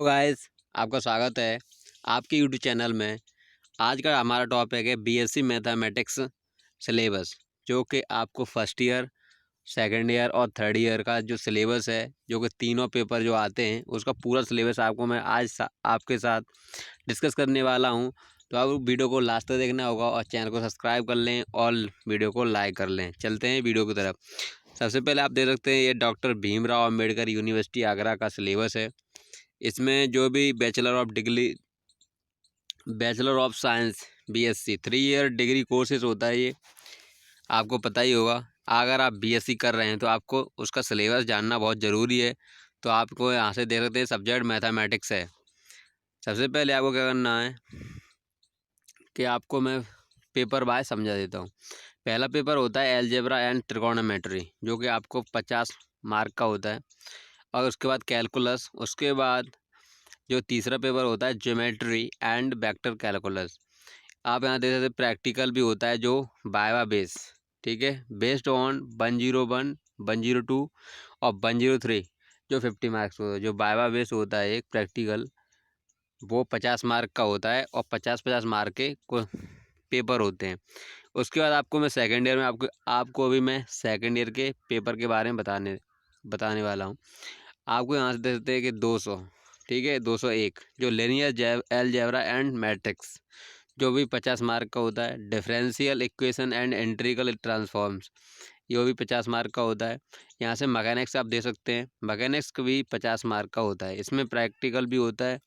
तो गाइस, आपका स्वागत है आपके यूट्यूब चैनल में। आज का हमारा टॉपिक है बीएससी मैथमेटिक्स सिलेबस, जो कि आपको फर्स्ट ईयर, सेकंड ईयर और थर्ड ईयर का जो सिलेबस है, जो कि तीनों पेपर जो आते हैं, उसका पूरा सिलेबस आपको मैं आज आपके साथ डिस्कस करने वाला हूं। तो आप वीडियो को लास्ट तक देखना होगा और चैनल को सब्सक्राइब कर लें और वीडियो को लाइक कर लें। चलते हैं वीडियो की तरफ। सबसे पहले आप देख सकते हैं, ये डॉक्टर भीमराव अम्बेडकर यूनिवर्सिटी आगरा का सिलेबस है। इसमें जो भी bachelor of science BSc 3 year degree courses होता है, ये आपको पता ही होगा। अगर आप बीएससी कर रहे हैं तो आपको उसका सिलेबस जानना बहुत ज़रूरी है। तो आपको यहाँ से देख सकते हैं, सब्जेक्ट मैथमेटिक्स है। सबसे पहले आपको क्या करना है कि आपको मैं पेपर बाय समझा देता हूँ। पहला पेपर होता है एलजेब्रा एंड ट्रिगोनोमेट्री, जो कि आपको 50 मार्क का होता है। और उसके बाद कैलकुलस, उसके बाद जो तीसरा पेपर होता है ज्योमेट्री एंड वेक्टर कैलकुलस। आप यहाँ देख सकते हैं प्रैक्टिकल भी होता है, जो वाइवा बेस, ठीक है, बेस्ड ऑन 101, 102 और 103, जो 50 मार्क्स होता है। जो वाइवा बेस होता है एक प्रैक्टिकल, वो 50 मार्क का होता है और 50-50 मार्क के पेपर होते हैं। उसके बाद आपको मैं सेकेंड ईयर में आपको अभी मैं सेकेंड ईयर के पेपर के बारे में बताने वाला हूँ। आपको यहाँ से दे देते हैं कि 200, ठीक है, 201 जो लीनियर अलजेब्रा एंड मैट्रिक्स, जो भी 50 मार्क का होता है। Differential equation and integral transforms, ये भी 50 मार्क का होता है। यहाँ से मैकेनिक्स आप दे सकते हैं, मैकेनिक्स का भी 50 मार्क का होता है। इसमें प्रैक्टिकल भी होता है।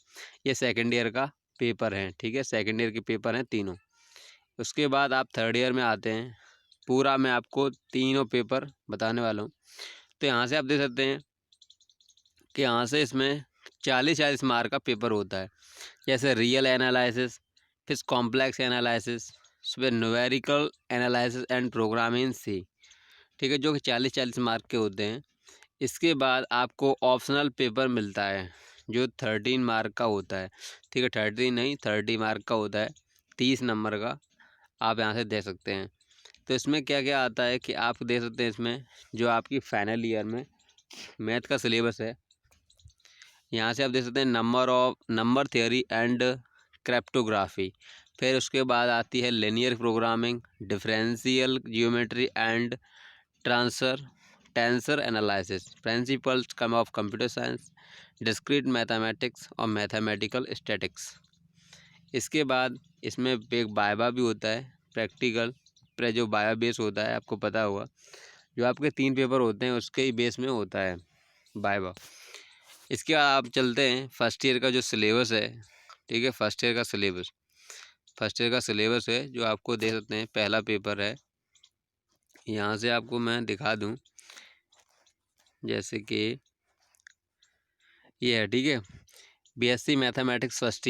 ये सेकेंड ईयर का पेपर है, ठीक है, सेकेंड ईयर के पेपर हैं तीनों। उसके बाद आप थर्ड ईयर में आते हैं। पूरा मैं आपको तीनों पेपर बताने वाला हूँ। तो यहाँ से आप देख सकते हैं कि यहाँ से इसमें 40-40 मार्क का पेपर होता है। जैसे रियल एनालिसिस, फिर कॉम्प्लेक्स एनालिसिस, फिर numerical analysis and programming C, ठीक है, जो कि 40-40 मार्क के होते हैं। इसके बाद आपको ऑप्शनल पेपर मिलता है, जो 13 मार्क का होता है, ठीक है, 13 नहीं 30 मार्क का होता है, 30 नंबर का। आप यहाँ से दे सकते हैं। तो इसमें क्या क्या आता है कि आप दे सकते हैं, इसमें जो आपकी फाइनल ईयर में मैथ का सिलेबस है, यहाँ से आप देख सकते हैं नंबर थ्योरी एंड क्रिप्टोग्राफी। फिर उसके बाद आती है linear programming, differential geometry and ट्रांसर tensor analysis, principles come of computer science, discrete mathematics और मैथमेटिकल स्टैटिक्स। इसके बाद इसमें एक वाइवा भी होता है, प्रैक्टिकल जो वाइवा बेस होता है, आपको पता होगा। जो आपके 3 पेपर होते हैं उसके ही बेस में होता है वाइवा। इसके बाद आप चलते हैं फर्स्ट ईयर का जो सिलेबस है, ठीक है, फर्स्ट ईयर का सिलेबस है, जो आपको दे सकते हैं। पहला पेपर है, यहाँ से आपको मैं दिखा दूँ, जैसे कि ये है, ठीक है, बीएससी मैथमेटिक्स फर्स्ट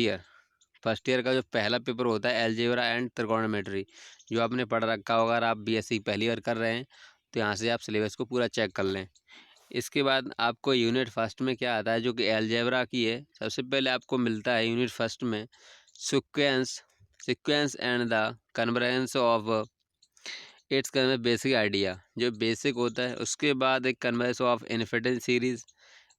ईयर का जो पहला पेपर होता है अलजेब्रा एंड त्रिकोणोमेट्री, जो आपने पढ़ रखा होगा। अगर आप बीएससी पहली बार कर रहे हैं तो यहाँ से आप सिलेबस को पूरा चेक कर लें। इसके बाद आपको यूनिट फर्स्ट में क्या आता है, जो कि अलजेब्रा की है। सबसे पहले आपको मिलता है यूनिट फर्स्ट में sequence and the convergence of its basic idea, जो बेसिक होता है। उसके बाद एक कन्वर्जेंस ऑफ इनफिनिटी सीरीज।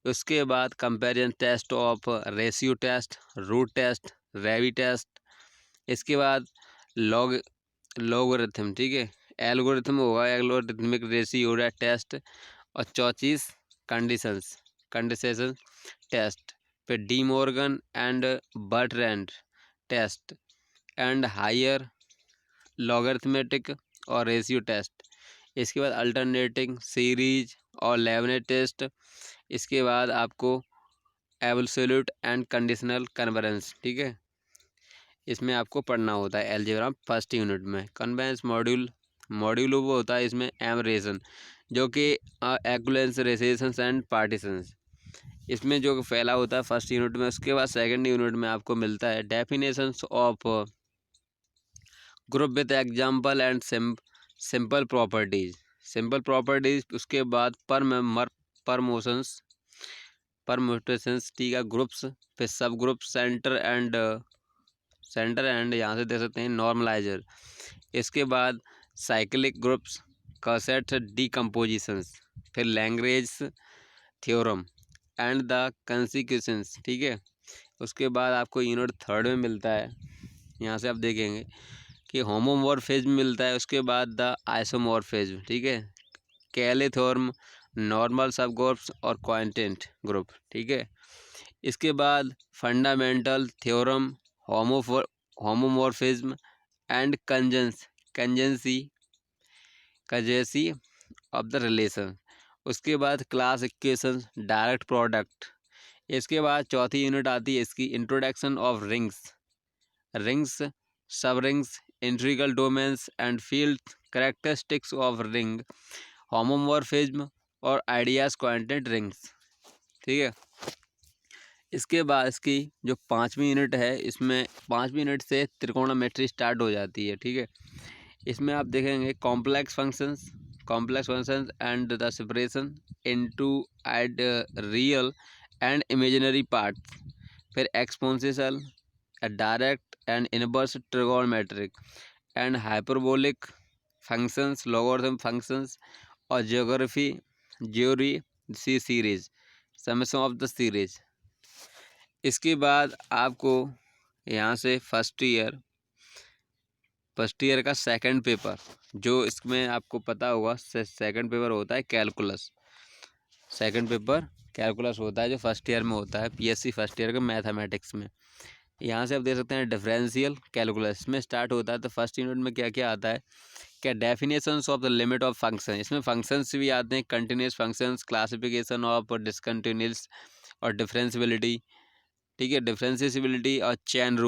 उसके बाद comparison test of ratio test, root test, Raabe test. इसके बाद लॉग लोगरिथम, ठीक है, एल्गोरिथम होगा, एल्गोरिथमिक रेशियो टेस्ट। और चौचीस कंडीशंस कंडिसेशन टेस्ट। फिर De Morgan and Bertrand test and higher logarithmic और रेशियो टेस्ट। इसके बाद अल्टरनेटिंग सीरीज और लेबनेट टेस्ट। इसके बाद आपको एब्सोल्यूट एंड कंडीशनल कन्वर्जेंस, ठीक है, इसमें आपको पढ़ना होता है अलजेब्रा फर्स्ट यूनिट में। कन्वेंस मॉड्यूल वो होता है इसमें एमरेशन, जो कि एक्वलेंस रेसेशंस एंड पार्टीशंस, इसमें जो फैला होता है फर्स्ट यूनिट में। उसके बाद सेकंड यूनिट में आपको मिलता है definitions of group with example and simple properties. उसके बाद परमोटेशंस, ठीक है, ग्रुप्स, फिर सब ग्रुप सेंटर एंड यहाँ से दे सकते हैं नॉर्मलाइजर। इसके बाद साइक्लिक ग्रुप्स, कसेट डीकम्पोजिशंस, फिर Lagrange theorem and the consequences, ठीक है। उसके बाद आपको यूनिट थर्ड में मिलता है, यहाँ से आप देखेंगे कि होमोमॉर्फिज्म मिलता है। उसके बाद द आइसोमॉर्फिज्म, ठीक है, केली थ्योरम, नॉर्मल सब ग्रुप्स और क्वांटेंट ग्रुप, ठीक है। इसके बाद fundamental theorem, homomorphism and congruency of the relation. उसके बाद क्लास इक्वेशन, डायरेक्ट प्रोडक्ट। इसके बाद चौथी यूनिट आती है इसकी इंट्रोडक्शन ऑफ रिंग्स, सब rings, integral domains and field characteristics of ring, homomorphism और आइडियाज क्वांटेंट रिंग्स, ठीक है। इसके बाद इसकी जो पाँचवीं यूनिट है, इसमें पाँचवीं यूनिट से त्रिकोणोमेट्री स्टार्ट हो जाती है, ठीक है। इसमें आप देखेंगे complex functions and the separation into एड रियल एंड इमेजिनरी पार्ट्स, फिर exponential, direct and inverse trigonometric and hyperbolic functions, logarithm functions और ज्योरी सी series, summation of the series. इसके बाद आपको यहाँ से फर्स्ट ईयर का सेकंड पेपर, जो इसमें आपको पता होगा सेकंड पेपर होता है कैलकुलस। सेकंड पेपर कैलकुलस होता है जो फर्स्ट ईयर में होता है, पीएससी फर्स्ट ईयर का मैथमेटिक्स में। यहाँ से आप देख सकते हैं डिफरेंशियल कैलकुलस में स्टार्ट होता है। तो फर्स्ट यूनिट में क्या क्या आता है, क्या definitions of the limit of function, इसमें फंक्शंस भी आते हैं, continuous functions, classification of discontinuous और डिफरेंशियबिलिटी, ठीक है, डिफरेंशियबिलिटी और चेन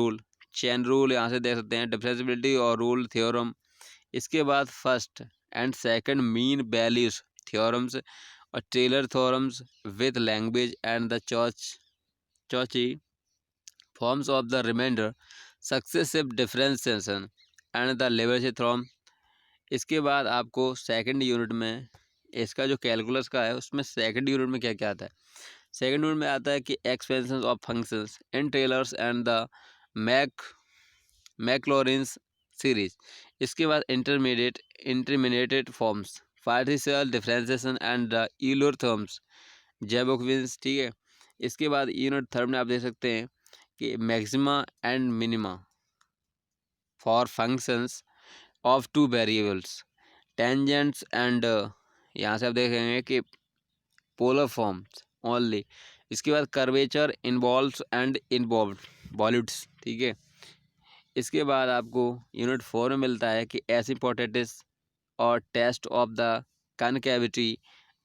रूल यहाँ से देख सकते हैं, डिफरेंशियबिलिटी और रूल थ्योरम। इसके बाद first and second mean values theorems और टेलर थ्योरम्स विद लैंग्वेज and the Cauchy forms of the remainder successive differentiation and the Leibniz theorem. इसके बाद आपको सेकंड यूनिट में इसका जो कैलकुलस का है, उसमें सेकंड यूनिट में क्या क्या आता है। सेकंड यूनिट में आता है कि expansion of functions in Taylor's and the Maclaurin's series. इसके बाद intermediate forms, partial differentiation and the Euler theorems, Jacobians, ठीक है। इसके बाद यूनिट थर्ड में आप देख सकते हैं कि maxima and minima for functions of two variables, tangents and यहाँ से आप देखेंगे कि पोलर फॉर्म्स ओनली। इसके बाद कर्वेचर इन्वॉल्व्स एंड इन्वॉल्व्ड्स, ठीक है। इसके बाद आपको यूनिट 4 में मिलता है कि एसिम्पोटेटिस और test of the concavity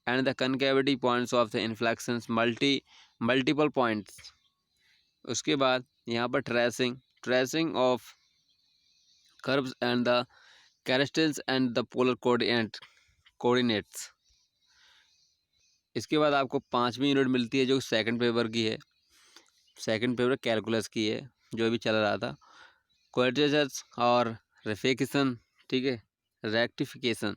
and the concavity points of the inflections, multiple points. उसके बाद यहाँ पर tracing of curves and the characters and the polar coordinates. इसके बाद आपको पाँचवीं यूनिट मिलती है जो सेकंड पेपर की है, सेकंड पेपर कैलकुलस की है, जो अभी चल रहा था, क्वाड्रेचर्स और रेफिकेशन, ठीक है, rectification,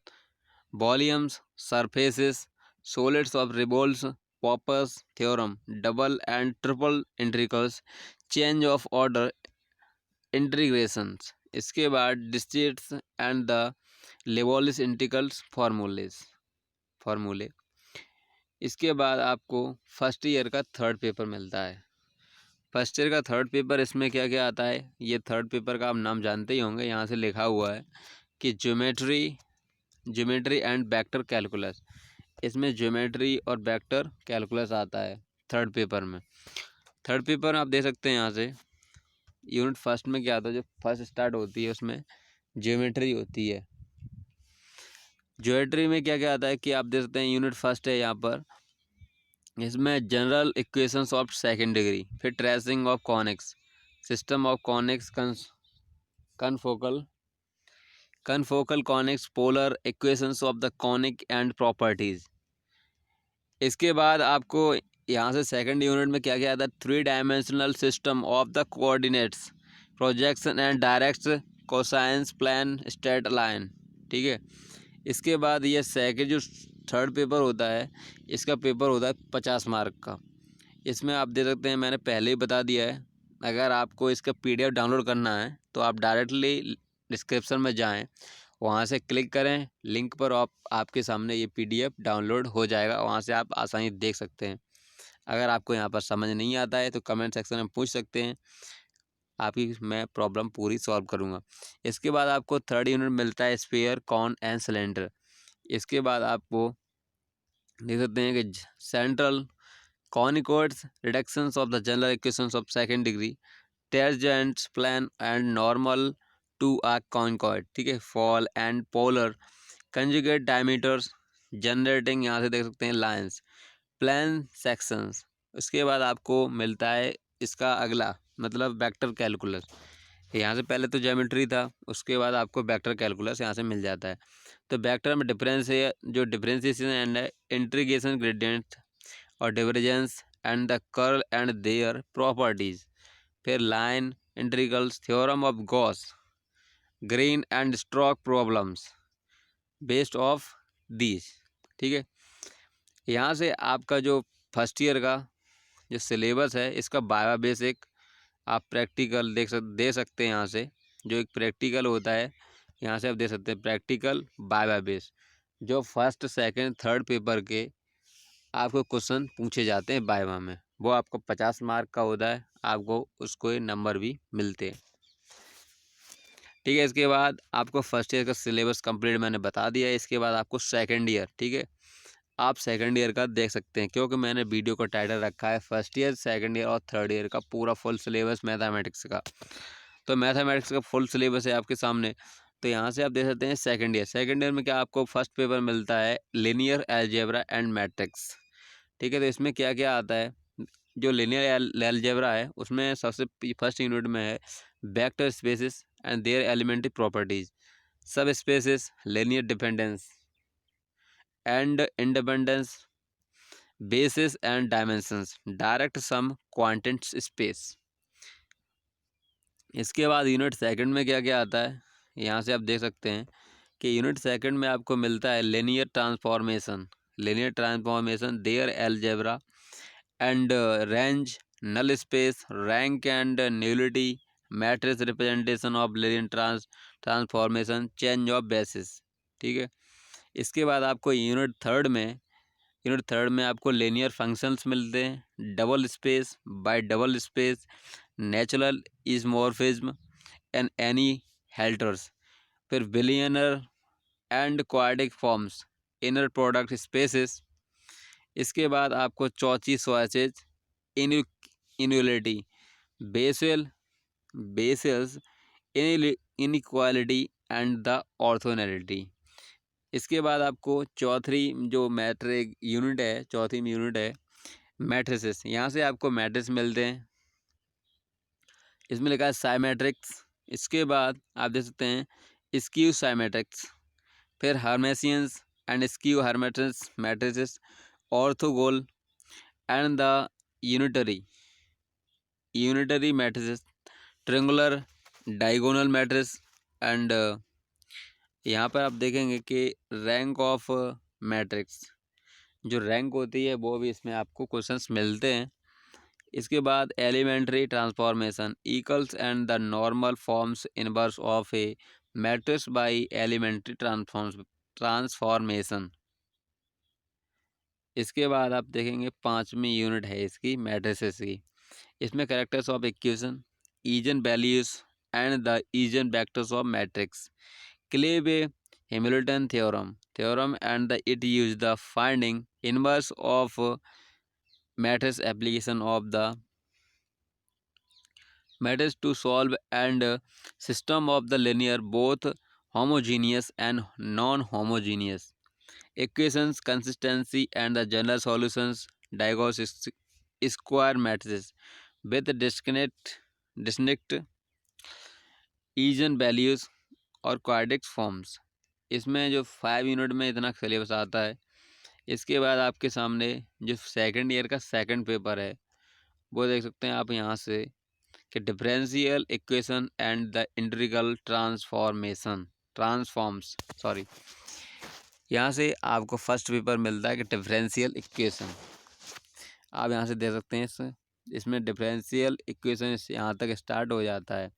volumes, surfaces, solids of रिबोल्स, Pappus's theorem, double and triple integrals, change of order integrations. इसके बाद Dirichlet's and the Liouville's integrals फार्मूले। इसके बाद आपको फर्स्ट ईयर का थर्ड पेपर मिलता है। फर्स्ट ईयर का थर्ड पेपर, इसमें क्या क्या आता है, ये थर्ड पेपर का आप नाम जानते ही होंगे, यहाँ से लिखा हुआ है कि ज्योमेट्री एंड वेक्टर कैलकुलस। इसमें ज्योमेट्री और वेक्टर कैलकुलस आता है थर्ड पेपर में। थर्ड पेपर आप दे सकते हैं यहाँ से यूनिट फर्स्ट में क्या आता है, जो फर्स्ट स्टार्ट होती है उसमें ज्योमेट्री होती है। ज्योमेट्री में क्या क्या आता है कि आप देख सकते हैं यूनिट फर्स्ट है यहाँ पर, इसमें general equations of second degree, फिर tracing of conics, system of conics, confocal conics, polar equations of the conic and properties. इसके बाद आपको यहाँ से सेकंड यूनिट में क्या क्या आता है, 3 dimensional system of the coordinates, projection and direct cosines plan straight line, ठीक है। इसके बाद ये सेकंड जो थर्ड पेपर होता है, इसका पेपर होता है 50 मार्क का। इसमें आप देख सकते हैं, मैंने पहले ही बता दिया है, अगर आपको इसका PDF डाउनलोड करना है तो आप डायरेक्टली डिस्क्रिप्शन में जाएं, वहां से क्लिक करें लिंक पर, आपके सामने ये PDF डाउनलोड हो जाएगा, वहां से आप आसानी देख सकते हैं। अगर आपको यहाँ पर समझ नहीं आता है तो कमेंट सेक्शन में पूछ सकते हैं, आपकी मैं प्रॉब्लम पूरी सॉल्व करूँगा। इसके बाद आपको थर्ड यूनिट मिलता है स्फीयर, कॉन एंड सिलेंडर। इसके बाद आपको देख सकते हैं कि central conicoids, reductions of the general equations of second degree, tangents plane and normal to a conchoid, ठीक है। Pole and polar conjugate diameters generating, यहाँ से देख सकते हैं लाइंस, प्लान सेक्शंस। उसके बाद आपको मिलता है इसका अगला मतलब वेक्टर कैलकुलस। यहाँ से पहले तो ज्योमेट्री था, उसके बाद आपको वेक्टर कैलकुलस यहाँ से मिल जाता है। तो वेक्टर में डिफरेंस है, जो डिफरेंशिएशन एंड इंटीग्रेशन ग्रेडियंट और divergence and the curl and their properties. फिर line integrals, theorem of Gauss, Green and Stokes problems based of these, ठीक है। यहाँ से आपका जो फर्स्ट ईयर का जो सिलेबस है इसका बायो बेसिक आप प्रैक्टिकल दे सकते हैं। यहाँ से जो एक प्रैक्टिकल होता है यहाँ से आप दे सकते हैं प्रैक्टिकल बायो बेस, जो फर्स्ट सेकंड थर्ड पेपर के आपको क्वेश्चन पूछे जाते हैं बायोमा में, वो आपको 50 मार्क का होता है, आपको उसको नंबर भी मिलते हैं, ठीक है। इसके बाद आपको फर्स्ट ईयर का सिलेबस कंप्लीट मैंने बता दिया है। इसके बाद आपको सेकंड ईयर, ठीक है, आप सेकंड ईयर का देख सकते हैं, क्योंकि मैंने वीडियो को टाइटल रखा है फर्स्ट ईयर, सेकंड ईयर और थर्ड ईयर का पूरा फुल सिलेबस मैथमेटिक्स का। तो मैथमेटिक्स का फुल सिलेबस है आपके सामने। तो यहाँ से आप देख सकते हैं सेकंड ईयर। सेकंड ईयर में क्या आपको फर्स्ट पेपर मिलता है लीनियर अलजेब्रा एंड मैट्रिक्स, ठीक है। तो इसमें क्या क्या आता है, जो लीनियर अलजेब्रा है उसमें सबसे फर्स्ट यूनिट में है vector spaces and their elementary properties, subspaces, linear dependence and independence, basis and dimensions, direct sum, quantity space. इसके बाद यूनिट सेकंड में क्या क्या आता है, यहाँ से आप देख सकते हैं कि यूनिट सेकंड में आपको मिलता है linear transformation, their algebra and range, null space, rank and nullity, matrix representation of linear transformation, change of basis, ठीक है। इसके बाद आपको यूनिट थर्ड में आपको लीनियर फंक्शंस मिलते हैं, double space, bye double space, natural इसमॉर्फिज्म and any हेल्टर्स, फिर billionaire and quadric forms, inner product spaces. इसके बाद आपको चौथी स्वैचेज इन्यूलिटी, basal vessels, inequality and the ऑर्थोनैलिटी। इसके बाद आपको चौथी जो मैट्रिक यूनिट है, चौथी यूनिट है मैट्रिसेस। यहाँ से आपको मैट्रिक्स मिलते हैं, इसमें लिखा है साइमेट्रिक्स। इसके बाद आप देख सकते हैं स्क्यू साइमेट्रिक्स, फिर Hermitians and skew Hermitian matrices, orthogonal and the unitary matrices, triangular, diagonal matrix and यहाँ पर आप देखेंगे कि रैंक ऑफ मैट्रिक्स, जो रैंक होती है वो भी इसमें आपको क्वेश्चंस मिलते हैं। इसके बाद elementary transformation, equals and the normal forms inverse of a matrix by elementary transformation. इसके बाद आप देखेंगे पांचवी यूनिट है इसकी मैट्रिसेस की। इसमें characters of equation, eigenvalues and the eigenvectors of matrix, Cayley Hamilton theorem and the it use the finding inverse of matrix application of the matrix to solve and system of the linear both homogeneous and non-homogeneous equations, consistency and the general solutions, diagonal square matrices with distinct eigenvalues और quadric forms. इसमें जो 5 unit में इतना syllabus आता है। इसके बाद आपके सामने जो सेकंड ईयर का सेकंड पेपर है वो देख सकते हैं आप यहाँ से कि differential equation and the integral transforms यहाँ से आपको फर्स्ट पेपर मिलता है कि डिफरेंशियल इक्वेशन। आप यहाँ से देख सकते हैं इसमें डिफरेंशियल इक्वेशन यहाँ तक स्टार्ट हो जाता है।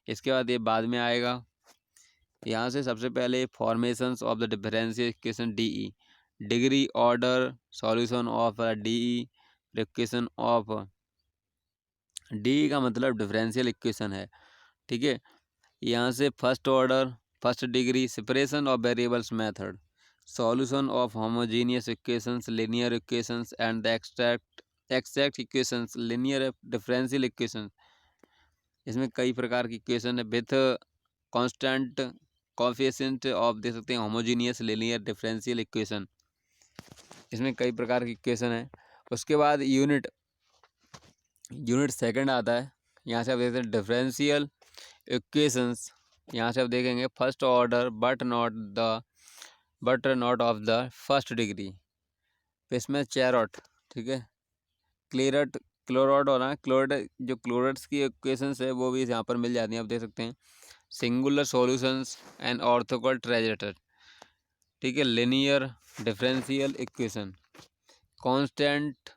इसके बाद ये बाद में आएगा। यहाँ से सबसे पहले formations of the differential equation DE, degree order solution of DE, equation of, D का मतलब डिफरेंशियल इक्वेशन है, ठीक है। यहाँ से first order, first degree, separation of variables method, solution of homogeneous equations, linear equations and the exact equations, linear differential equations. इसमें कई प्रकार की इक्वेशन है विथ कांस्टेंट कोएफिशिएंट ऑफ, दे सकते हैं होमोजीनियस लीनियर डिफरेंशियल इक्वेशन। इसमें कई प्रकार की इक्वेशन है। उसके बाद यूनिट सेकंड आता है। यहाँ से आप देखते हैं डिफरेंशियल इक्वेशंस। यहाँ से आप देखेंगे first order but not of the first degree. तो इसमें चेरॉट, ठीक है, क्लोरॉट हो रहा है, जो क्लोरेट्स की इक्वेशंस है वो भी यहाँ पर मिल जाती हैं, आप देख सकते हैं। Singular solutions and orthogonal transistor, ठीक है, linear differential equation, constant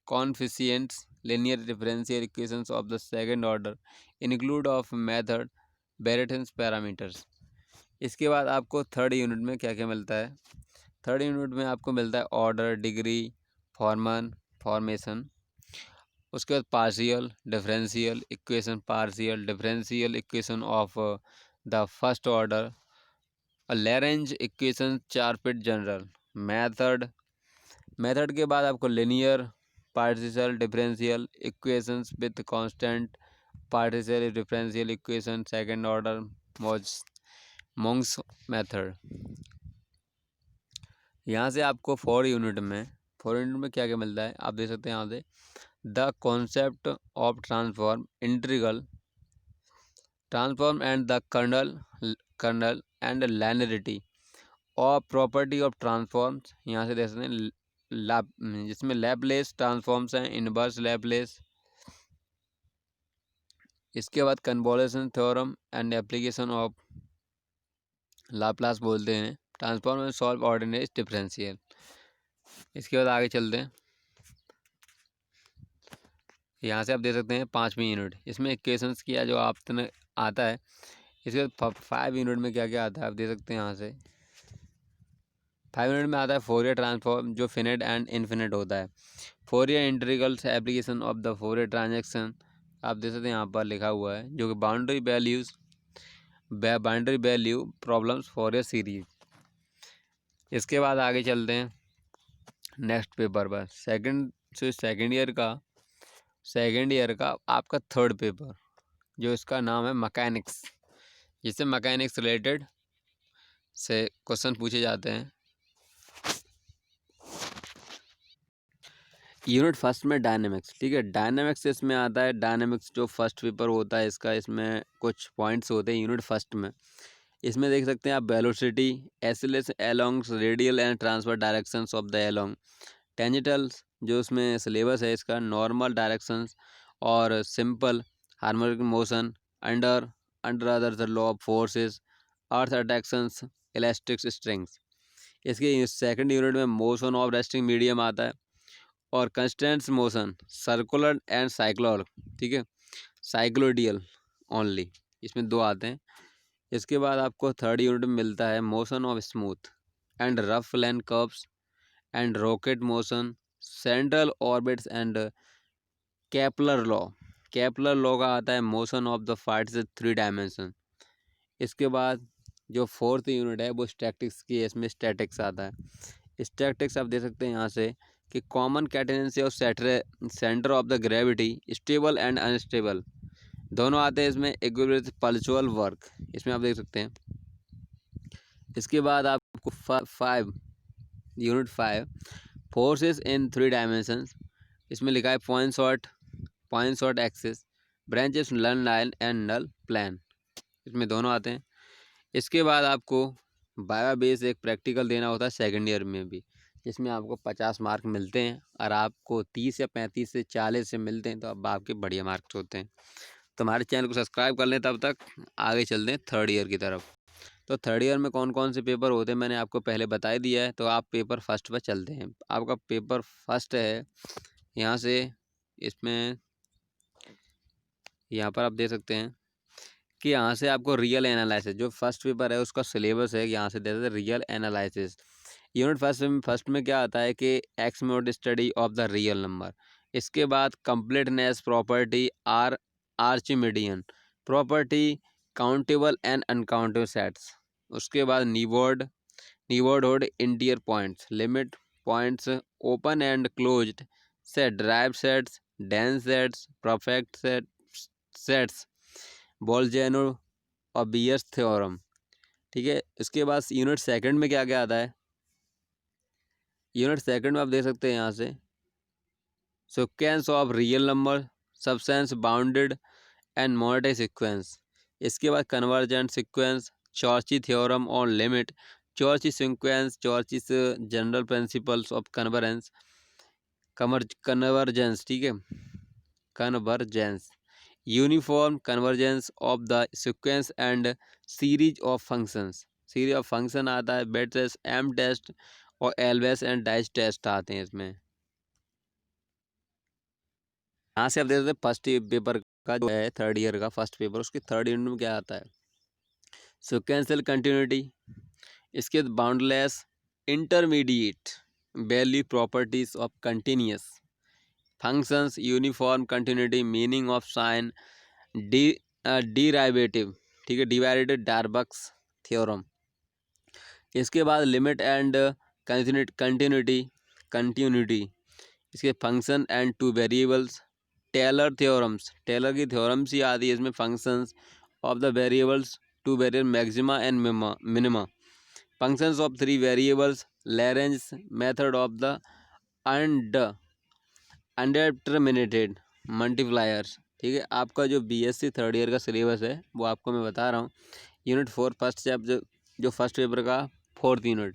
coefficients, linear differential equations of the second order, include of method Barrett's parameters। इसके बाद आपको थर्ड यूनिट में क्या क्या मिलता है? थर्ड यूनिट में आपको मिलता है ऑर्डर, डिग्री, फॉर्मेशन। उसके बाद partial differential equation of the first order, Lagrange equation, Charpit general method के बाद आपको linear partial differential equations with constant partial differential equation, second order, Monge's method. यहाँ से आपको फोर यूनिट में क्या क्या मिलता है आप देख सकते हैं। यहाँ से the concept of transform, integral transform and the kernel and linearity और प्रॉपर्टी ऑफ ट्रांसफॉर्म्स। यहाँ से देख सकते हैं जिसमें लैपलेस ट्रांसफॉर्म्स हैं, इनवर्स लैपलेस। इसके बाद convolution theorem and application of Laplace बोलते हैं, transform and solve ordinary differential. इसके बाद आगे चलते हैं। यहाँ से आप देख सकते हैं पाँचवीं यूनिट, इसमें इक्वेशंस किया जो आपने आता है। इसके बाद 5 यूनिट में क्या क्या आता है आप देख सकते हैं। यहाँ से 5 यूनिट में आता है फोरियर ट्रांसफॉर्म, जो फिनिट एंड इनफिनिट होता है। Fourier integrals, application of the Fourier transaction, आप देख सकते हैं यहाँ पर लिखा हुआ है, जो कि boundary value problems Fourier series. इसके बाद आगे चलते हैं नेक्स्ट पेपर पर। सेकेंड ईयर का आपका थर्ड पेपर, जो इसका नाम है मैकेनिक्स, जिससे मैकेनिक्स रिलेटेड से क्वेश्चन पूछे जाते हैं। यूनिट फर्स्ट में डायनेमिक्स, ठीक है, डायनेमिक्स इसमें आता है। डायनेमिक्स जो फर्स्ट पेपर होता है इसका, इसमें कुछ पॉइंट्स होते हैं यूनिट फर्स्ट में। इसमें देख सकते हैं आप velocity, acceleration along radial and transfer directions of the along, tangentials जो उसमें सिलेबस है इसका, नॉर्मल डायरेक्शंस और simple harmonic motion, under other the law of forces, earth attractions, elastic strings. इसके सेकंड यूनिट में मोशन ऑफ रेस्टिंग मीडियम आता है और constants motion, circular and cycloid, ठीक है, साइक्लोडियल ओनली, इसमें 2 आते हैं। इसके बाद आपको थर्ड यूनिट में मिलता है motion of smooth and rough line curves and rocket motion, central orbits and Kepler law का आता है motion of the particles 3 dimension. इसके बाद जो फोर्थ यूनिट है वो स्टैटिक्स की है, इसमें स्टैटिक्स आता है। स्टैटिक्स आप देख सकते हैं यहाँ से कि common catenary of centre of the gravity, stable and unstable, दोनों आते हैं इसमें। इक्विलिब्रियम पल्चुअल वर्क, इसमें आप देख सकते हैं। इसके बाद आपको यूनिट 5 फोर्सेस इन 3 डायमेंशंस, इसमें लिखा है point shot axis, branches learn line and null plan, इसमें दोनों आते हैं। इसके बाद आपको बायो बेस एक प्रैक्टिकल देना होता है सेकेंड ईयर में भी, जिसमें आपको 50 मार्क मिलते हैं और आपको 30 या 35 से 40 से मिलते हैं, तो अब आपके बढ़िया मार्क्स होते हैं। तो हमारे चैनल को सब्सक्राइब कर लें। तब तक आगे चलते हैं थर्ड ईयर की तरफ। तो थर्ड ईयर में कौन कौन से पेपर होते हैं मैंने आपको पहले बता ही दिया है। तो आप पेपर फर्स्ट पर चलते हैं। आपका पेपर फर्स्ट है, यहाँ से इसमें यहाँ पर आप देख सकते हैं कि यहाँ से आपको रियल एनालिसिस, जो फर्स्ट पेपर है उसका सिलेबस है, यहाँ से देते हैं रियल एनालिसिस। यूनिट फर्स्ट में क्या आता है कि axiomatic study of the real number, इसके बाद completeness property Archimedean property countable and uncountable sets. उसके बाद neighbourhood interior points limit points open and closed set derived sets dense sets perfect sets Bolzano और बीयर्स theorem. ठीक है, इसके बाद यूनिट सेकंड में क्या क्या आता है, यूनिट सेकंड में आप देख सकते हैं यहाँ से sequence of real number सबसेंस bounded and monetary sequence. इसके बाद convergent sequence चॉर्ची theorem on limit चॉर्ची sequence चॉर्चीज general principles of convergence. ठीक है, convergence uniform convergence of the sequence and series of functions. Series of function आता है bed test M test और एलवेस and dice test आते हैं इसमें। यहाँ से आप देख सकते हैं फर्स्ट पेपर का जो है थर्ड ईयर का फर्स्ट पेपर, उसके थर्ड यूनिट में क्या आता है, सीक्वेंशियल कंटिन्यूटी। इसके बाद boundless intermediate value properties of continuous functions uniform continuity meaning of sign derivative. ठीक है, डिराइवेटिव डार्बक्स थ्योरम। इसके बाद लिमिट एंड कंटिन्यूटी इसके function and two variables Taylor theorems. Taylor की थ्योरम्स ही आती है इसमें functions of the variables two variable maxima and minima functions of three variables लैरेंज method of the undetermined multipliers. ठीक है, आपका जो बीएससी थर्ड ईयर का सिलेबस है वो आपको मैं बता रहा हूँ। यूनिट 4 फर्स्ट चैप्टर जो फर्स्ट पेपर का fourth unit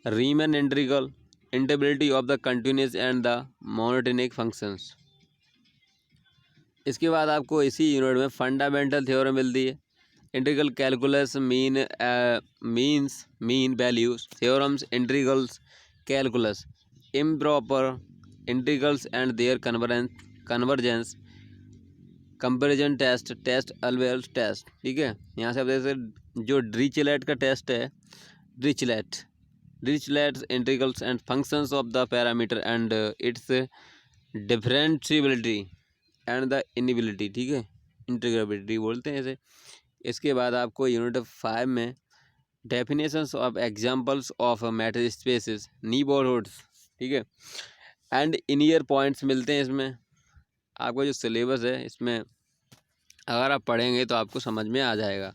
Riemann integral integrability of the continuous and the monotonic functions. इसके बाद आपको इसी यूनिट में फंडामेंटल थ्योरम मिलती है integral calculus mean values theorems integrals calculus improper integrals and their convergence comparison test Abel's test. ठीक है, यहाँ से आप देख सकते जो ड्रिचलेट का टेस्ट है Dirichlet integrals and functions of the parameter and its differentiability and the integrability. ठीक है, इंटीग्रेबिलिटी बोलते हैं इसे। इसके बाद आपको यूनिट 5 में definitions of examples of metric spaces neighbourhoods. ठीक है, एंड इनियर पॉइंट्स मिलते हैं इसमें। आपका जो सिलेबस है इसमें अगर आप पढ़ेंगे तो आपको समझ में आ जाएगा।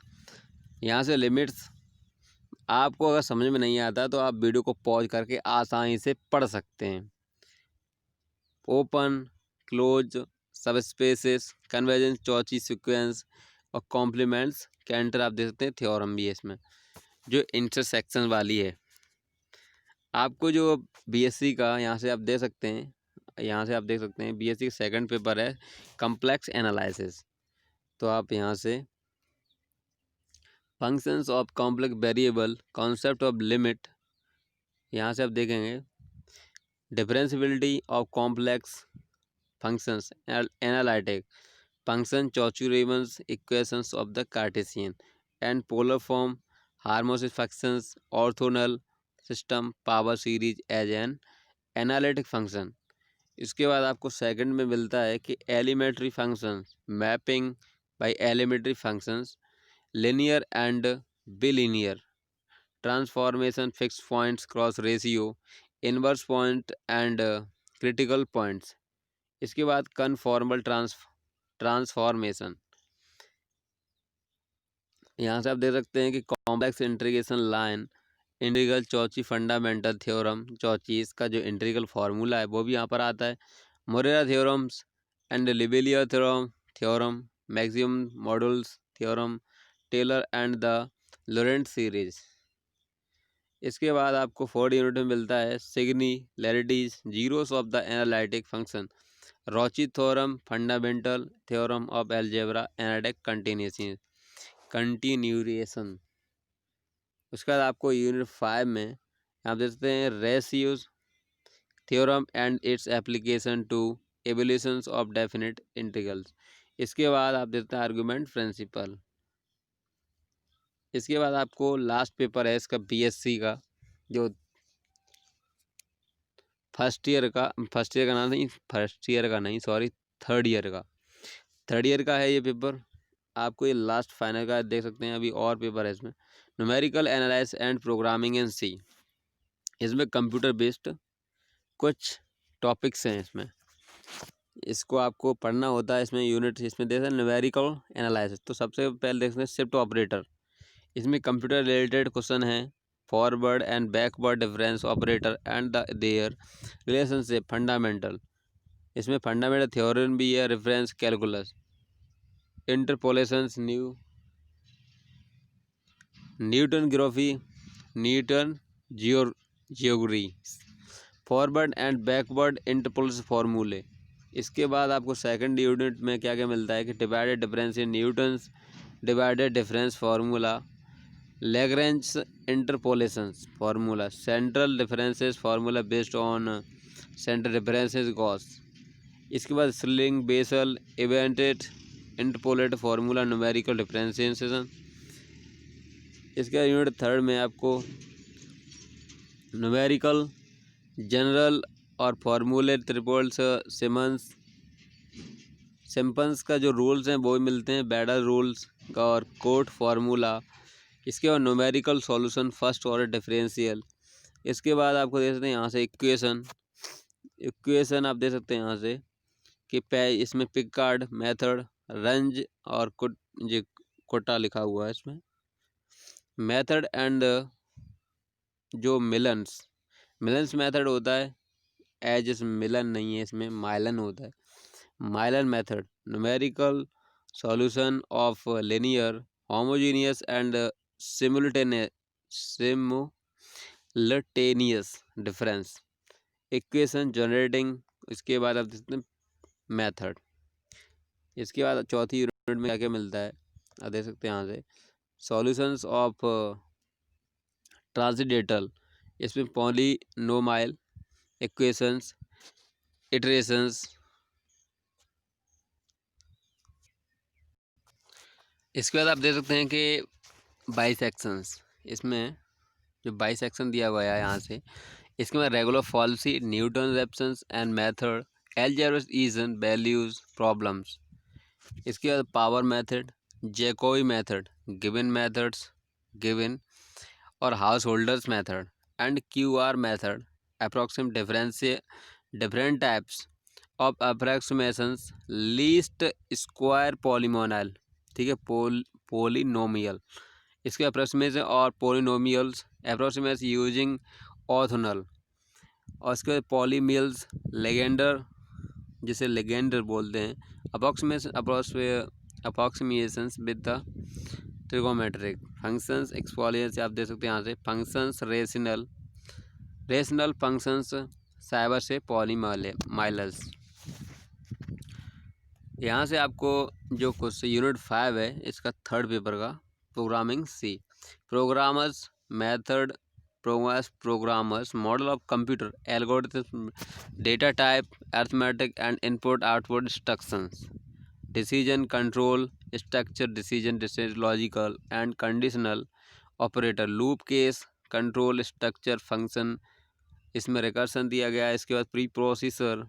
यहाँ से लिमिट्स आपको अगर समझ में नहीं आता तो आप वीडियो को पॉज करके आसानी से पढ़ सकते हैं। ओपन क्लोज सब स्पेसेस कन्वर्जेंस चौची सीक्वेंस और कॉम्प्लीमेंट्स कैंटर आप देख सकते हैं थ्योरम भी है इसमें। जो इंटरसेक्शन वाली है आपको जो बीएससी का यहाँ से आप देख सकते हैं बीएससी का सेकंड पेपर है कॉम्प्लेक्स एनालिसिस। तो आप यहाँ से functions of complex variable concept of limit यहाँ से आप देखेंगे differentiability of complex functions analytic function Cauchy Riemann's equations of the Cartesian and polar form harmonic functions orthogonal system power series as an analytic function. इसके बाद आपको second में मिलता है कि elementary functions mapping by elementary functions linear and bilinear transformation fix points cross ratio inverse point and critical points. इसके बाद conformal transformation यहाँ से आप देख सकते हैं कि complex integration line integral Cauchy fundamental theorem Cauchy इसका जो इंटीग्रल फार्मूला है वो भी यहाँ पर आता है। मोरेरा थ्योरम्स एंड लिबेलियर theorem maximum modulus theorem Taylor and the Laurent series. इसके बाद आपको 4 यूनिट में मिलता है singularities zeros of the analytic function Rouche theorem fundamental theorem of algebra analytic continuation. उसके बाद आपको यूनिट 5 में आप देखते हैं residues theorem and its application to evaluations of definite integrals. इसके बाद आप देखते हैं आर्गुमेंट प्रिंसिपल। इसके बाद आपको लास्ट पेपर है इसका बीएससी का जो फर्स्ट ईयर का नहीं, सॉरी, थर्ड ईयर का है ये पेपर। आपको ये लास्ट फाइनल का देख सकते हैं, अभी और पेपर है इसमें। Numerical analysis and programming in C, इसमें कंप्यूटर बेस्ड कुछ टॉपिक्स हैं इसमें, इसको आपको पढ़ना होता है। इसमें यूनिट इसमें देखते हैं न्यूमेरिकल एनालिसिस, तो सबसे पहले देखते हैं शिफ्ट ऑपरेटर। इसमें कंप्यूटर रिलेटेड क्वेश्चन है, forward and backward difference operator and their relationship, fundamental. इसमें फंडामेंटल थ्योरम भी है, reference calculus, interpolations, Newton Gregory, Newton Gregory, forward and backward interpolation formulae. इसके बाद आपको सेकंड यूनिट में क्या क्या मिलता है कि divided difference in Newton's divided difference formula, Lagrange interpolations formula, central differences formula based on central differences Gauss. इसके बाद Stirling Bessel Everett interpolate formula, numerical differentiation. इसके बाद यूनिट थर्ड में आपको न्यूमेरिकल जनरल और फार्मूले, ट्रिपल्स, सिम्पन्स का जो रूल्स हैं वो भी मिलते हैं, बैडल रूल्स और कोट फार्मूला। इसके बाद numerical solution, first order differential. इसके बाद आपको दे सकते हैं यहाँ से इक्वेशन आप दे सकते हैं यहाँ से कि इसमें पिकार्ड मेथड, रंज और कोटा लिखा हुआ है इसमें, मेथड एंड जो मिलन्स मेथड होता है, एज इस मिलन नहीं है, इसमें माइलन होता है, Milne method, numerical solution of linear homogeneous and simultaneous difference equation generating. इसके बाद आप देखते हैं मेथड। इसके बाद चौथी यूनिट में क्या क्या मिलता है आप देख सकते हैं यहाँ से, सॉल्यूशंस ऑफ ट्रांसेंडेंटल, इसमें पॉलिनोमियल इक्वेशंस, इटरेशंस। इसके बाद आप देख सकते हैं कि बाइसेक्शंस, इसमें जो बाइसेक्शन दिया हुआ है यहाँ से, इसके बाद regula falsi, Newton Raphson and method, algebraic equation, values, problems. इसके बाद power method, Jacobi method, Givens methods, Givens और Householder's method and QR method, approximate different types of approximations, least square polynomial, ठीक है, polynomial, इसके approximation और polynomials, approximation using ऑर्थोनल, और इसके बाद पॉलीमियल्स, लेजेंडर जिसे लेजेंडर बोलते हैं, approximations with the trigonometric functions, exponential आप देख सकते हैं यहाँ से, फंक्शंस रेशनल फंक्शंस, साइबर से पॉलीमाइलस। यहाँ से आपको जो क्वेश्चन यूनिट 5 है इसका थर्ड पेपर का, programming C, programmers method, programmers model of computer, algorithm, data type, arithmetic and input output instructions, decision control structure, decision logical and conditional operator, loop case control structure, function, इसमें recursion दिया गया है। इसके बाद preprocessor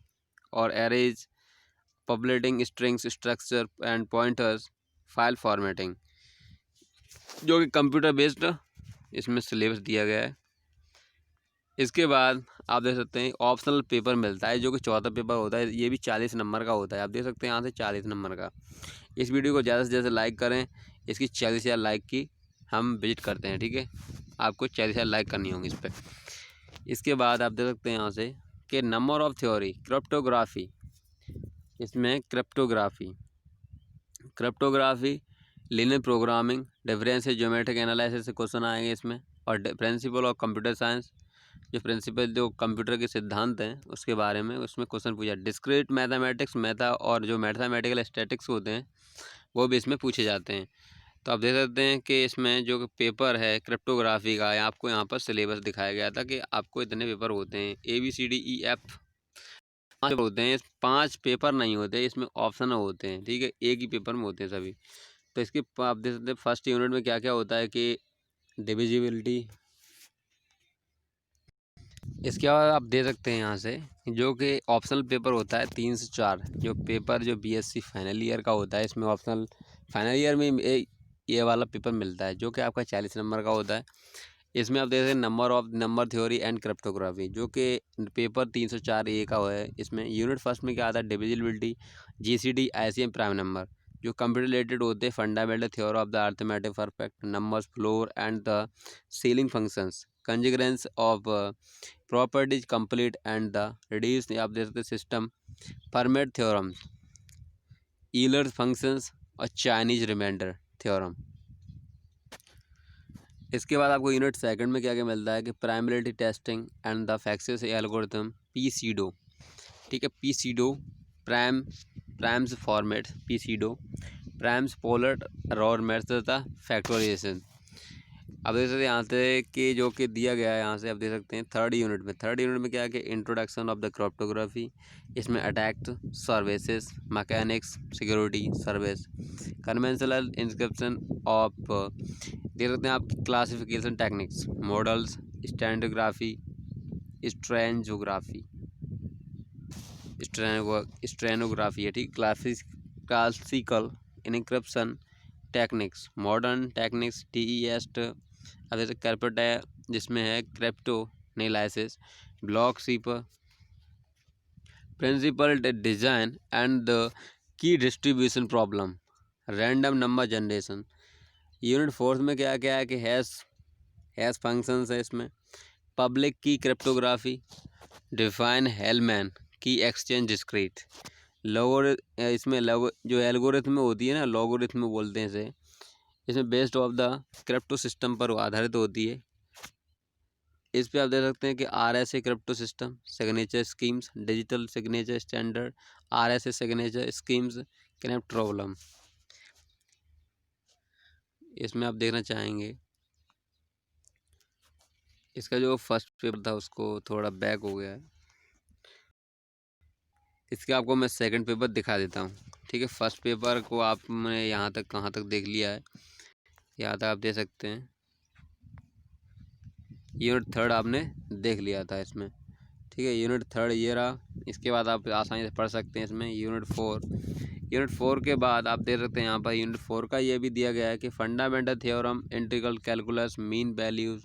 और arrays, पब्लिटिंग strings, structure and pointers, file formatting, जो कि कंप्यूटर बेस्ड इसमें सिलेबस दिया गया है। इसके बाद आप देख सकते हैं ऑप्शनल पेपर मिलता है जो कि चौथा पेपर होता है, ये भी 40 नंबर का होता है। आप देख सकते हैं यहाँ से 40 नंबर का। इस वीडियो को ज़्यादा से ज़्यादा लाइक करें, इसकी 40,000 लाइक की हम विजिट करते हैं, ठीक है, आपको 40,000 लाइक करनी होंगी इस पर। इसके बाद आप देख सकते हैं यहाँ से कि नंबर ऑफ थ्योरी, क्रिप्टोग्राफी, इसमें cryptography, linear programming, difference geometric analysis से क्वेश्चन आएंगे इसमें, और प्रिंसिपल ऑफ कंप्यूटर साइंस, जो कंप्यूटर के सिद्धांत हैं उसके बारे में उसमें क्वेश्चन पूछा। डिस्क्रीट मैथमेटिक्स, और जो मैथमेटिकल स्टैटिक्स होते हैं वो भी इसमें पूछे जाते हैं। तो आप देख सकते हैं कि इसमें जो पेपर है क्रिप्टोग्राफी का, आपको यहाँ पर सिलेबस दिखाया गया था कि आपको इतने पेपर होते हैं, ABCDEF 5 पेपर होते हैं। 5 पेपर नहीं होते, इसमें ऑप्शन होते हैं, ठीक है, एक ही पेपर में होते हैं सभी। तो इसके आप देख सकते हैं फर्स्ट यूनिट में क्या क्या होता है कि डिविजिबिलिटी, इसके बाद आप दे सकते हैं यहाँ से जो कि ऑप्शनल पेपर होता है 3 से 4, जो पेपर जो बीएससी फाइनल ईयर का होता है, इसमें ऑप्शनल फाइनल ईयर में ये वाला पेपर मिलता है जो कि आपका 40 नंबर का होता है। इसमें आप देख सकते हैं नंबर थ्योरी एंड क्रिप्टोग्राफी, जो कि पेपर 304 ए का है। इसमें यूनिट फर्स्ट में क्या आता है, divisibility, GCD, LCM, prime number, जो कंप्यूटर रिलेटेड होते हैं, fundamental theory of the arithmetic perfect numbers, floor and the ceiling functions, congruence of properties complete and the reduce, आप देख सकते system, Fermat theorems, Euler functions और Chinese remainder theorem. इसके बाद आपको यूनिट सेकंड में क्या क्या मिलता है कि primary testing and the factors algorithm, pseudo, ठीक है, pseudo, primes format, pseudo, primes Pollard rho method तथा फैक्टराइजेशन। अब देख सकते हैं यहाँ से कि जो कि दिया गया है, यहाँ से आप देख सकते हैं थर्ड यूनिट में क्या है कि इंट्रोडक्शन ऑफ द क्रिप्टोग्राफी, इसमें attack services, mechanics, security service, conventional encryption of, देख सकते हैं आप classification techniques, models, steganography, stenography है, ठीक, classical encryption techniques, modern techniques, DES, अब जैसे कैरपेट है जिसमें है crypto analysis, block cipher, principle design and the key distribution problem, random number generation. Unit fourth में क्या क्या है कि हैश फंक्शंस है, इसमें पब्लिक की क्रिप्टोग्राफी, डिफाइन हेलमैन की एक्सचेंज डिस्क्रीट, इसमें जो एल्गोरिथम होती है ना, लॉगरिथम बोलते हैं इसे, इसमें based of the crypto system पर आधारित होती है। इस पे आप देख सकते हैं कि RSA crypto system, signature schemes, digital signature standard, RSA signature schemes, crypt problem. इसमें आप देखना चाहेंगे इसका जो फर्स्ट पेपर था उसको थोड़ा बैक हो गया है, इसके आपको मैं सेकंड पेपर दिखा देता हूँ, ठीक है। फर्स्ट पेपर को आपने यहाँ तक कहाँ तक देख लिया है, यहाँ तक आप देख सकते हैं। यूनिट थर्ड आपने देख लिया था इसमें, ठीक है। यूनिट थर्ड ये रहा, इसके बाद आप आसानी से पढ़ सकते हैं इसमें। यूनिट फोर के बाद आप देख सकते हैं यहाँ पर यूनिट फोर का ये भी दिया गया है कि fundamental theorem, integral calculus, mean values,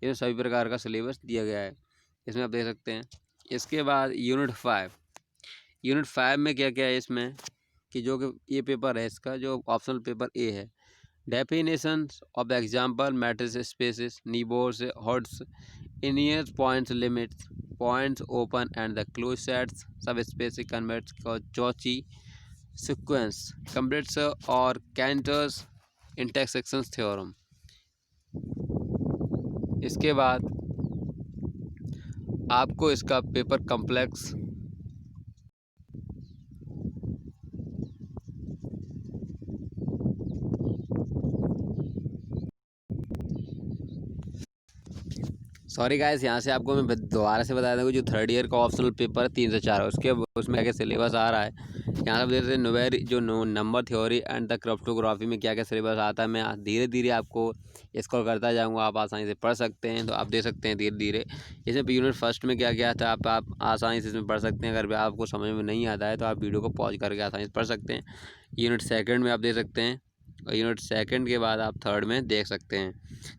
ये सभी प्रकार का सिलेबस दिया गया है, इसमें आप देख सकते हैं। इसके बाद यूनिट फाइव में क्या क्या है इसमें कि जो कि ये पेपर है इसका जो ऑप्शनल पेपर ए है, definition of example, metric spaces, neighbourhoods, interiors, points, limits, points open and the close sets, subspaces converts, Cauchy sequence, completes और कैंटर्स इंटरसेक्शन थ्योरम। इसके बाद आपको इसका पेपर कम्प्लेक्स सॉरी गाइस, यहाँ से आपको मैं दोबारा से बता दूँगा, जो थर्ड ईयर का ऑप्शनल पेपर 3 से 4 है उसके उसमें क्या सिलेबस आ रहा है। यहाँ से देख सकते हैं जो number theory and the cryptography में क्या क्या सिलेबस आता है, मैं धीरे धीरे आपको स्क्रॉल करता जाऊँगा, आप आसानी से पढ़ सकते हैं। तो आप देख सकते हैं धीरे धीरे इसमें यूनिट फर्स्ट में क्या क्या था, आप आसानी से इसमें पढ़ सकते हैं। अगर आपको समझ में नहीं आता है तो आप वीडियो को पॉज करके आसानी से पढ़ सकते हैं। यूनिट सेकेंड में आप देख सकते हैं, और यूनिट सेकेंड के बाद आप थर्ड में देख सकते हैं,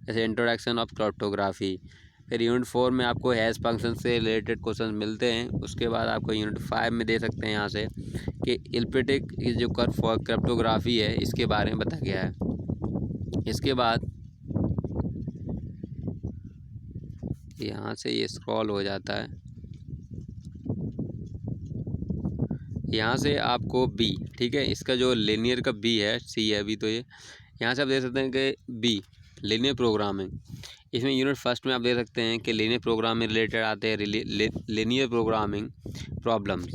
जैसे इंट्रोडक्शन ऑफ क्रिप्टोग्राफी। फिर यूनिट 4 में आपको हैश फंक्शन से रिलेटेड क्वेश्चन मिलते हैं। उसके बाद आपको यूनिट 5 में दे सकते हैं यहाँ से कि इल्पिटिक जो क्रिप्टोग्राफी है इसके बारे में बताया गया है। इसके बाद यहाँ से ये स्क्रॉल हो जाता है, यहाँ से आपको बी, ठीक है, इसका जो लीनियर का बी है, सी है अभी तो ये, यहाँ से आप देख सकते हैं कि बी लीनियर प्रोग्रामिंग। इसमें यूनिट फर्स्ट में आप देख सकते हैं कि लीनियर प्रोग्रामिंग रिलेटेड आते हैं लीनियर प्रोग्रामिंग प्रॉब्लम्स।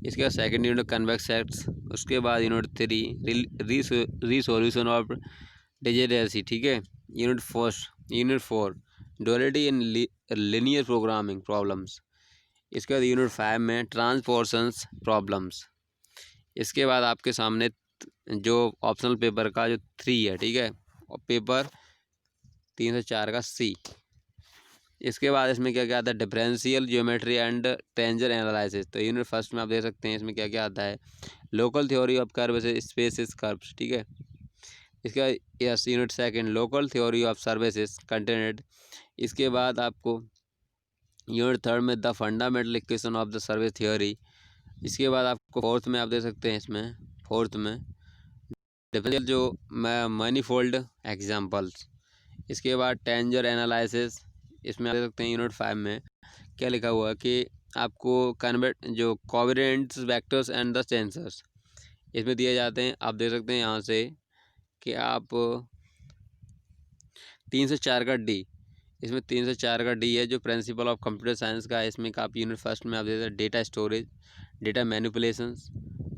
इसके बाद सेकंड यूनिट कन्वेक्स सेट्स, उसके बाद यूनिट 3 रिसोल्यूशन ऑफ डिजिटल, ठीक है। Unit 4 duality in linear programming problems. इसके बाद यूनिट 5 में ट्रांसपोर्शंस प्रॉब्लम्स। इसके बाद आपके सामने जो ऑप्शनल पेपर का जो 3 है, ठीक है, और पेपर 3 से 4 का सी। इसके बाद इसमें क्या क्या आता है, डिफरेंशियल ज्योमेट्री एंड टेंजर एनालिसिस। तो यूनिट फर्स्ट में आप देख सकते हैं इसमें क्या क्या आता है, local theory of curves, space curves, ठीक है। इसका यस unit second local theory of surfaces content. इसके बाद आपको यूनिट थर्ड में the fundamental equation of the surface theory. इसके बाद आपको फोर्थ में आप देख सकते हैं इसमें फोर्थ में डिफरेंशियल जो मैनीफोल्ड एग्जांपल्स। इसके बाद टेंजर एनालिसिस। इसमें आप देख सकते हैं यूनिट 5 में क्या लिखा हुआ है कि आपको कन्वर्ट जो covariants vectors and the sensors इसमें दिए जाते हैं। आप देख सकते हैं यहाँ से कि आप 3 से 4 का डी, इसमें 3 से 4 का डी है जो प्रिंसिपल ऑफ कंप्यूटर साइंस का है। इसमें आप यूनिट फर्स्ट में आप देख सकते हैं डेटा स्टोरेज, डेटा मैनिपुलेशंस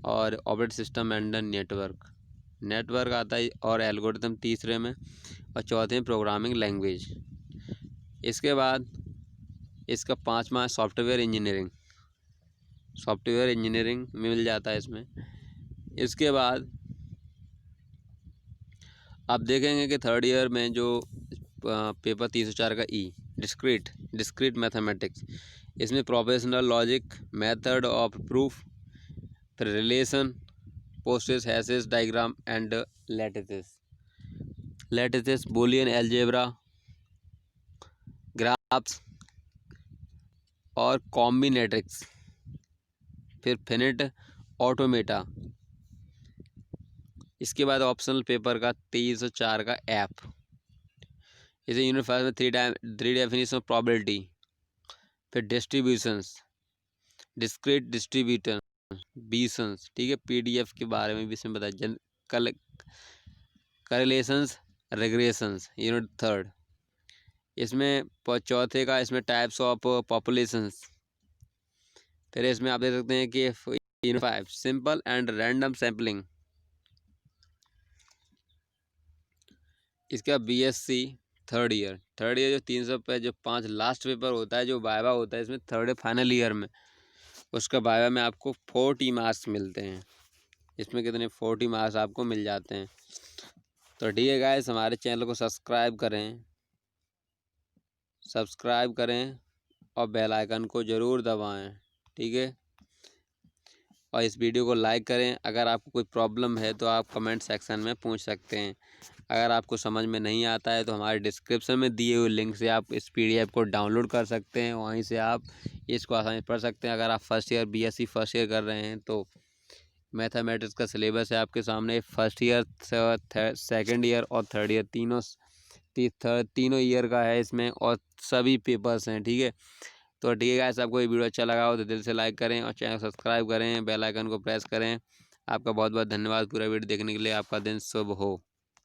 और ऑपरेट सिस्टम एंड नेटवर्क आता है, और एल्गोरिथम तीसरे में, और चौथे में प्रोग्रामिंग लैंग्वेज। इसके बाद इसका 5वां है सॉफ्टवेयर इंजीनियरिंग में मिल जाता है इसमें। इसके बाद आप देखेंगे कि थर्ड ईयर में जो पेपर 304 का डिस्क्रीट मैथमेटिक्स, इसमें professional logic, method of proof, फिर relation, posets, Hasse, diagram and lattices, Boolean algebra, graphs और कॉम्बिनेट्रिक्स, फिर फिनिट ऑटोमेटा। इसके बाद ऑप्शनल पेपर का 304 का ऐप। इसे यूनिट 5 में थ्री डेफिनेशन ऑफ प्रोबेबिलिटी, फिर डिस्ट्रीब्यूशंस, डिस्क्रीट डिस्ट्रीब्यूशंस, ठीक है। पीडीएफ के बारे में भी इसमें बताया, करेलेशंस, रिग्रेशंस, यूनिट थर्ड। इसमें चौथे का इसमें टाइप्स ऑफ पॉपुलेशंस। फिर इसमें आप देख सकते हैं कि unit 5 simple and random sampling. इसका बीएससी थर्ड ईयर जो 300 पे जो 5 लास्ट पेपर होता है, जो वाइवा होता है इसमें थर्ड फाइनल ईयर में, उसका वाइवा में आपको 40 मार्क्स मिलते हैं। इसमें कितने 40 मार्क्स आपको मिल जाते हैं। तो ठीक है गाइस, हमारे चैनल को सब्सक्राइब करें और बेल आइकन को ज़रूर दबाएं, ठीक है। और इस वीडियो को लाइक करें। अगर आपको कोई प्रॉब्लम है तो आप कमेंट सेक्शन में पूछ सकते हैं। अगर आपको समझ में नहीं आता है तो हमारे डिस्क्रिप्शन में दिए हुए लिंक से आप इस पीडीएफ को डाउनलोड कर सकते हैं, वहीं से आप इसको आसानी से पढ़ सकते हैं। अगर आप first year BSc first year कर रहे हैं तो मैथमेटिक्स का सिलेबस है आपके सामने। फर्स्ट ईयर, सेकेंड ईयर और थर्ड ईयर तीनों ईयर का है इसमें, और सभी पेपर्स हैं, ठीक है। तो ठीक है गाइस, आपको ये वीडियो अच्छा लगा हो तो दिल से लाइक करें और चैनल सब्सक्राइब करें, बेल आइकन को प्रेस करें। आपका बहुत बहुत धन्यवाद पूरा वीडियो देखने के लिए। आपका दिन शुभ हो।